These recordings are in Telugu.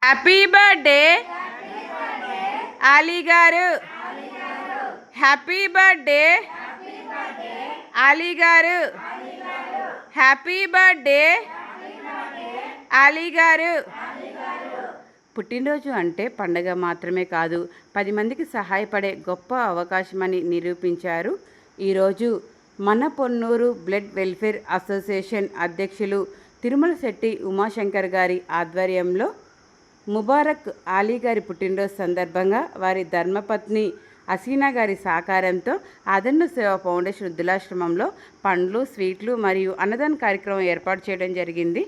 హ్యాపీ బర్త్డే ఆలీ గారు. హ్యాపీ బర్త్డే ఆలీ గారు. హ్యాపీ బర్త్డే ఆలీ గారు. పుట్టినరోజు అంటే పండగ మాత్రమే కాదు, 10 మందికి సహాయపడే గొప్ప అవకాశమని నిరూపించారు. ఈరోజు మన పొన్నూరు బ్లడ్ వెల్ఫేర్ అసోసియేషన్ అధ్యక్షులు తిరుమల శెట్టి ఉమాశంకర్ గారి ఆధ్వర్యంలో ముబారక్ ఆలీ గారి పుట్టినరోజు సందర్భంగా వారి ధర్మపత్ని హసీనా గారి సహకారంతో ఆదరణ సేవ ఫౌండేషన్ వృద్ధులాశ్రమంలో పండ్లు, స్వీట్లు మరియు అన్నదాన కార్యక్రమం ఏర్పాటు చేయడం జరిగింది.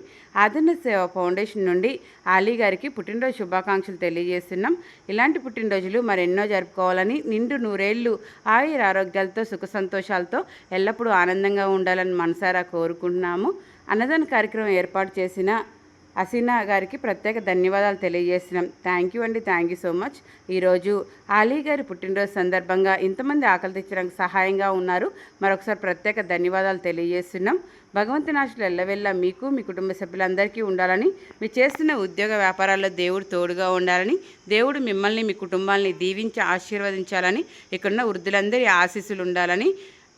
ఆదరణ సేవ ఫౌండేషన్ నుండి ఆలీ గారికి పుట్టినరోజు శుభాకాంక్షలు తెలియజేస్తున్నాం. ఇలాంటి పుట్టినరోజులు మరెన్నో జరుపుకోవాలని, నిండు నూరేళ్లు ఆయుర ఆరోగ్యాలతో సుఖ సంతోషాలతో ఎల్లప్పుడూ ఆనందంగా ఉండాలని మనసారా కోరుకుంటున్నాము. అన్నదాన కార్యక్రమం ఏర్పాటు చేసిన హసీనా గారికి ప్రత్యేక ధన్యవాదాలు తెలియజేస్తున్నాం. థ్యాంక్ యూ అండి, థ్యాంక్ యూ సో మచ్. ఈరోజు ఆలీ గారి పుట్టినరోజు సందర్భంగా ఇంతమంది ఆకలి తెచ్చడానికి సహాయంగా ఉన్నారు. మరొకసారి ప్రత్యేక ధన్యవాదాలు తెలియజేస్తున్నాం. భగవంతుని ఆశలు ఎల్లవెల్లా మీకు, మీ కుటుంబ సభ్యులందరికీ ఉండాలని, మీరు చేస్తున్న ఉద్యోగ వ్యాపారాల్లో దేవుడు తోడుగా ఉండాలని, దేవుడు మిమ్మల్ని, మీ కుటుంబాన్ని దీవించి ఆశీర్వదించాలని, ఇక్కడున్న వృద్ధులందరి ఆశీస్సులు ఉండాలని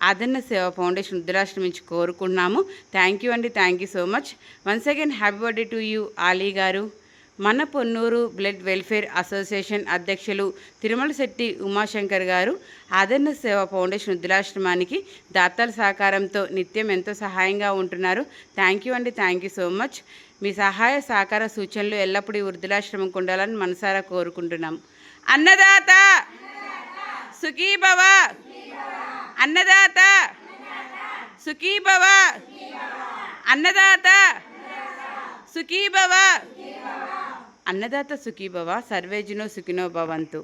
ఆదరణ సేవ ఫౌండేషన్ వృద్ధులాశ్రమం నుంచి కోరుకుంటున్నాము. థ్యాంక్ యూ అండి, thank you so much. Once again happy birthday to you Ali గారు. మన పొన్నూరు బ్లడ్ వెల్ఫేర్ అసోసియేషన్ అధ్యక్షులు తిరుమల శెట్టి ఉమాశంకర్ గారు ఆదరణ సేవ ఫౌండేషన్ వృద్ధులాశ్రమానికి దాతల సహకారంతో నిత్యం ఎంతో సహాయంగా ఉంటున్నారు. థ్యాంక్ యూ అండి, థ్యాంక్ యూ సో మచ్. మీ సహాయ సహకార సూచనలు ఎల్లప్పుడూ ఈ వృద్ధులాశ్రమంకు ఉండాలని మనసారా కోరుకుంటున్నాం. అన్నదాత సుఖీభవ, అన్నదాత సుఖీభవ, అన్నదాత సుఖీభవ, అన్నదాత సుఖీభవ. సర్వేజనో సుఖినో భవంతు.